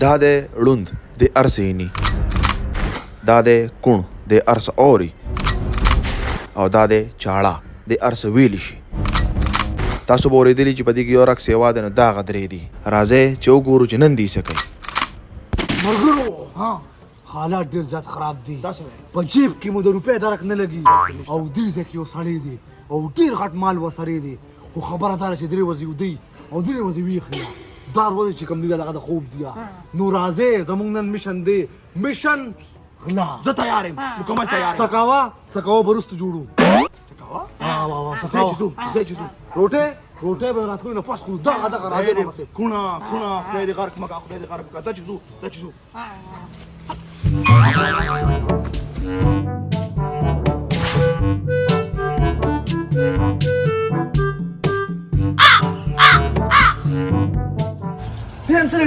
دا دی ړوند د ارس عیني، دا دی کوڼ د ارس اوري، او دا دی چاړه د ارس ویلی شي. تاسو به اورېدلي چې په دې کې یو رقص هېواد دی نو دا غدرې دي. راځئ چې وګورو چې نن دې څه کوي. ملګرو حالات ډېر زیات خراب دي. په جیب کې مو د روپۍ درک نه لګي او دې ځای کې یو سړی دی او ډېر غټ مال ورسره دی، خو خبره دا ده چې درې ورځې ودی او درې ورځې ویښ دی. دا ورځې چې کوم دی دا هغه د خوب دی. نو راځئ زموږ نن میشن دی، میشن غلا. زه تیار یم، مکمل تیار یم. سکاوه به وروسته جوړو. روټۍ به راتلو نه پس خو دغه راځئ کوڼه خدای دې غرق مه کړه، خدای دې غرق مه کړه. ځه چې ځو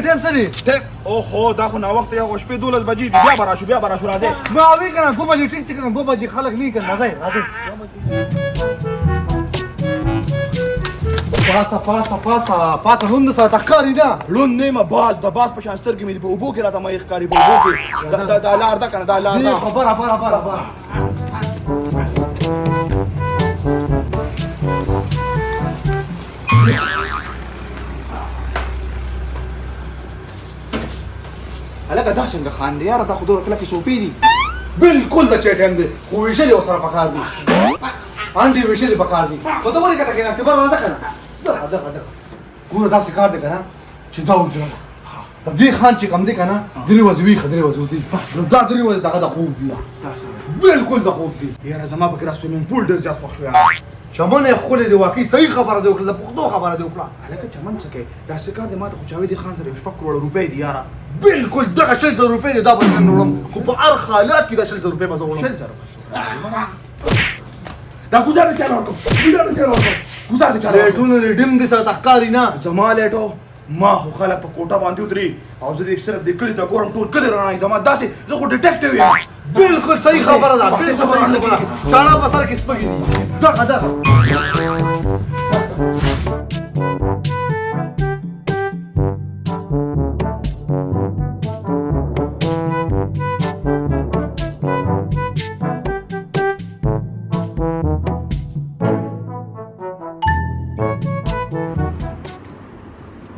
ټیم سری اوهو دا خو ناوخته یو شپې 12 بجې دي. بیا به راشو راځئ. ما وی کنه 2 بجې ټیک کنه 2 بجې خلک نه کنه. راځئ پاسه لوند سره تخکاری ده. لوند نه ما باز د باز په شان سترګې مې په اوبو کې راته مې ښکاري. په اوبو کې دا لار ده کنه، دا لار ده. خبره هلکه دا څنګه خان دی یاره؟ دا خو دومره کلکې صوفې دي. بالکل د چټ هم دی، خو ویشلې ورسره پکار دي. انډې ویشلې پکار دي. په ته ولې کته کېناستې؟ بره راځه کنه. دغه ګوره داسې کار دی کنه چې دا وکړه د دې خان چې کوم دی کنه 3 ورځې ویښه 3 ورځې ودی. نو دا 3 ورځې دغه د خوب دی، بالکل د خوب دی. یاره زما په کې را سویمینګ پول ډېر زیات خوښ شو یاره. چمن یې ښکلې دی، واقعي صحیح خبره دی وکړه، د پښتو خبره دی وکړه. هلکه چمن څه کوي؟ داسې کار دی ما ته خو جاوید خان سره 6 کروړه روپۍ دي یاره. بالکل دغه 6,000 روپۍ دی. دا به نن وړم، خو په هر حالات کې دا 6,000 روپۍ به زه وړم. 6,000 دا ګزار دې چاله ورکوم. ګزار دې چاله لیټونه لیډم دې سره تښکاري نه. زما لیټو ما خو خلک په کوټه باندې ودري او زه دې صرف دې کلي ته ګورم، ټول کلي رانایي زما داسې. زه خو ډیټیکټیو یم. بالکل صحیح خبره ده، بالکل صحیح خبره. چاړه په سر کې سپږې دي. دغه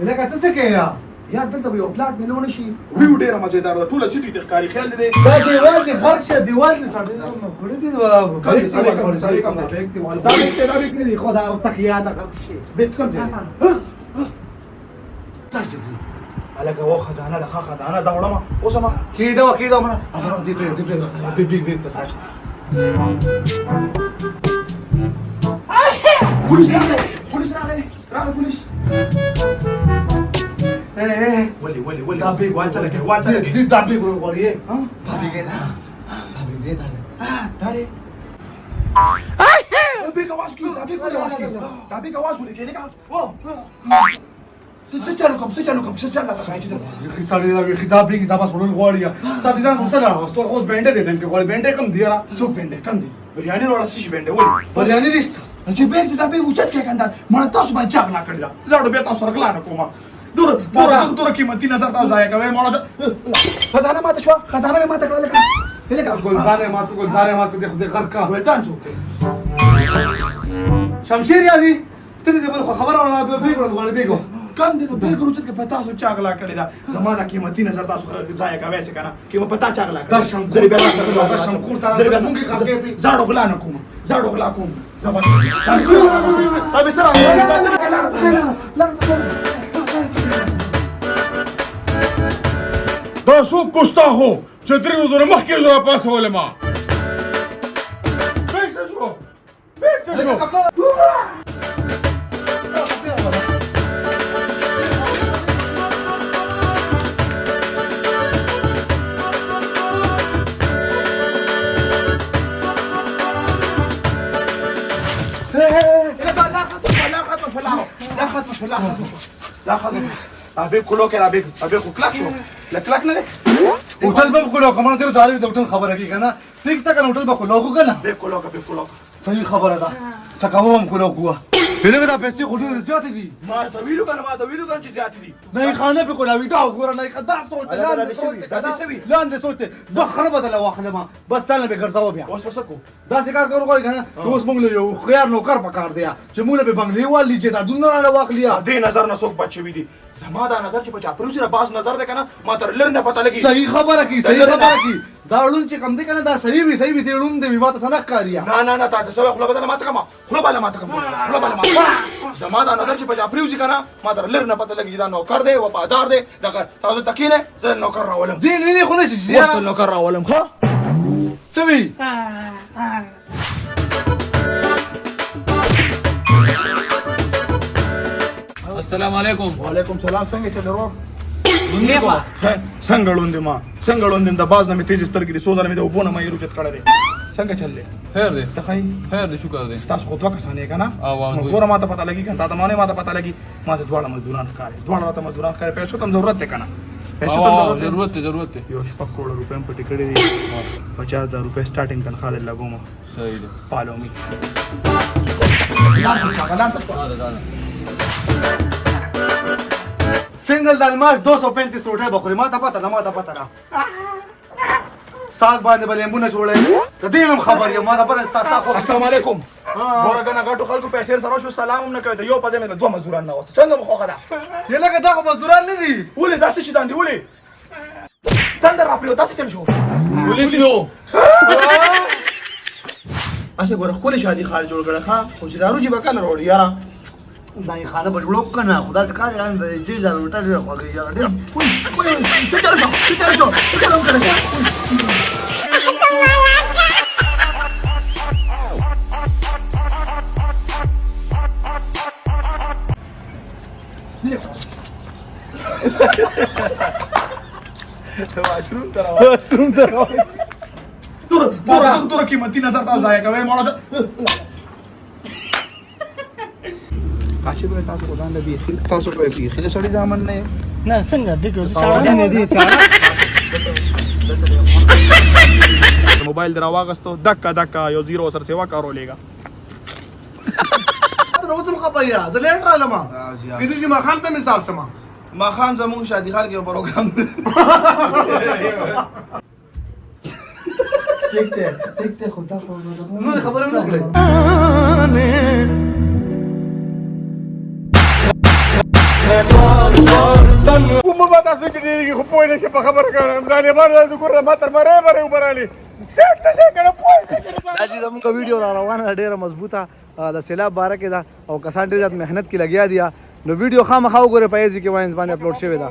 لکه ته څه کوې یا دلته به یو پلاټ میلو نه شي. ویو ډېره مزېدار ده، ټوله سیټي ته ښکاري. خیال دې دا دیوال دې غټ شه، دیوال دې سړی کړی دی. دا بیک نه دی، خو دا تقیا ده غټ شي. بیک کوم ځای تاسو هلکه و خزانه ده، ښه خزانه ده وړمه اوس ما کېده مړه. ازرق دې پرېږده بیک په ساچ. پولیس راغی پولیس. ولې دا بیک وانځه لګې دا بیک غواړي. دا بیک دی دا بیک आवाज کی دا بیک आवाज ولې کې لګا و څه چالو کوم څه چالو راځي چې دا سړی راوي خطاب بیک دا بس ورن غواړي. تا دې ځان څه لا واستو خو بنده دې ټنګ غواړي. بنده کم دی را څو بنده کم دی؟ بریاني ولا څه بنده ولې بریاني نشته چې بیک دا بیک وچت کې کنده مړ تاسو باندې چاغ نه کړی دا لاړو به تاسو رغلا نه کومه. دور قیمتي نظر تاسو ضایع کوي. مړ خزانه ماته شو، خزانه ماته کړل لکه ګلزارې ماته دې خدای غر کا ولدان څوک شمشیر یادي ته دې بل خبره ولا بیک غواړي. بیکو کم دې نو بیک روچت کې پتا سو چاغلا کړی دا زمانہ قیمتي نظر تاسو ضایع کوي څه کنه کې پتا چاغلا کړی. دا شمکور تاسو مونږه خاصه زاړو غلا نه کوم زبان تاسو سره دا څوک ګستاخو چې 3 ورځې مخکې زره پاسولې ما بیک څه شو لا خطر ابي كلو كده ابي كلاك شو لا كلاك لا होटल में को कमाना थे उतारे होटल खबर है ना ठीक था होटल में को लोगो का ना ابي كلو सही खबर है था सकावो हमको लोग हुआ هلکه دا پیسې خو ډېرې زیاتې دي ما ته ویلو کنه ما ته ویلو کنه چې زیات دي نه خانه په کولاوي دا وګوره نه دا سوچ لاندې سوچ زه خراب بدل واخلم بس تاله به ګرځاو بیا اوس پس کو دا څه کار کوو غواړي کنه اوس موږ له یو خيار نوکر پکار دی چې موږ به بنگلې والی چې دا دونه نه واخلیا دې نظر نه څوک بچي وي دي زما دا نظر چې په چاپلو سره باز نظر ده کنه ما تر لر نه پته لګي صحیح خبره کی دا ړون چې کم دی کنه دا صحیح وي دی ړون دی ما ته سنخ کاریا نه تا ته سوي خپل بدل ما ته کما خپل بدل ما ته کما خپل بدل ما زما دا نظر چې په چاپلو کنه ما تر لر نه پته لګي دا نوکر دی وفادار دی دا تاسو تکینه زه نوکر راولم دې نه خو نه شي اوس نوکر راولم خو سوي السلام علیکم. وعلیکم سلام څنګه چې درو څنګه لوندم د باز نه مې تیز سترګې دي سوزره مې د وبونه مې روچت کړه دي څنګه چللې خیر دی تخای خیر دی شکر دی. تاسو خو دوه کسانې کنه او دوی. ګوره ما ته پته لګي کنه تا ته ما ته پته لګي ما ته دواړه مزدوران ښکاري دواړه ته مزدوران ښکاري پیسو تم ضرورت دی کنه پیسو تم ضرورت دی یو شپږ کروڑ روپۍ هم پټې کړې دي 50,000 روپۍ سٹارټینګ تنخواه لې لګوم صحیح دی. پالو می سنگل دال ماش 235 روټه بخوري ما ته پته را ساګ باندې بلې مونږ جوړې د دې هم خبر یم ما ته پته ستا ساخو السلام علیکم ګوره کنه غټو خلکو پیسې سره شو سلام هم نه کوي یو پدې مې دوه مزدوران نه وته څنګه مخه ده یې لکه دا خو مزدوران نه دي ولې داسې شي داندې ولې څنګه را پریو تاسو چل شو پولیس یو اسه ګوره خپل شادي خال جوړ کړه ښا خو چې دارو جيبه کله وروړي یاره دا یې خانه به جوړو کنه خدا څخه کار غان به دې ځل وټه دې خوږی یاره ډېر څه چل شو هم کړه واشروم تر دور قیمتي نظر تاسو ځای کوي مړه کاشي به تاسو ودان د بیخي تاسو په بیخي له سړی ځامن نه نه څنګه دې کې څه نه دي موبایل درا واغستو دکا یو زیرو سره سیوا کارو لګا روزم خبریا زه لیټ را لما کله چې ما خام ته مثال سما ما خام زمون شادي خال کې پروګرام ټیک ته خدا خو نو خبره نه کړې کومه به تاسو چې ډېرې خو پوه نه شي په خبره کوم دا نه باندې د ګوره ما تر مره وبرالي څه څه کنه پوه دا چې زموږ ویډیو را روانه ډېره مضبوطه د سیلاب باره کې ده او کسان ډېر زیات مهنت کې لګیا دي نو ویډیو خامخا وګورئ په ایزي کې واینز باندې اپلوډ شوی ده